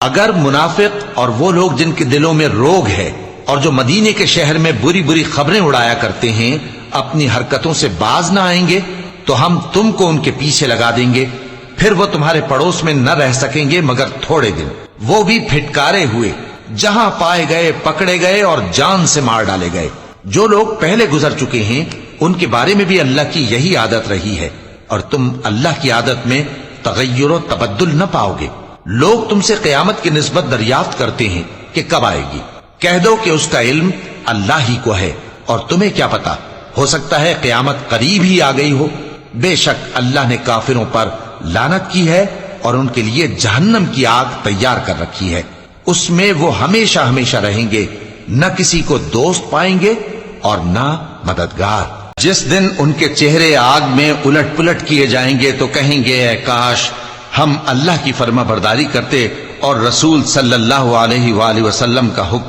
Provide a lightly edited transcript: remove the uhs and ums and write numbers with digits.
اگر منافق اور وہ لوگ جن کے دلوں میں روگ ہے اور جو مدینے کے شہر میں بری بری خبریں اڑایا کرتے ہیں اپنی حرکتوں سے باز نہ آئیں گے تو ہم تم کو ان کے پیچھے لگا دیں گے، پھر وہ تمہارے پڑوس میں نہ رہ سکیں گے مگر تھوڑے دن، وہ بھی پھٹکارے ہوئے، جہاں پائے گئے پکڑے گئے اور جان سے مار ڈالے گئے۔ جو لوگ پہلے گزر چکے ہیں ان کے بارے میں بھی اللہ کی یہی عادت رہی ہے، اور تم اللہ کی عادت میں تغیر و تبدل نہ پاؤ گے۔ لوگ تم سے قیامت کی نسبت دریافت کرتے ہیں کہ کب آئے گی، کہہ دو کہ اس کا علم اللہ ہی کو ہے، اور تمہیں کیا پتا، ہو سکتا ہے قیامت قریب ہی آ گئی ہو۔ بے شک اللہ نے کافروں پر لعنت کی ہے اور ان کے لیے جہنم کی آگ تیار کر رکھی ہے، اس میں وہ ہمیشہ ہمیشہ رہیں گے، نہ کسی کو دوست پائیں گے اور نہ مددگار۔ جس دن ان کے چہرے آگ میں الٹ پلٹ کیے جائیں گے تو کہیں گے اے کاش ہم اللہ کی فرما برداری کرتے اور رسول صلی اللہ علیہ وآلہ وسلم کا حکم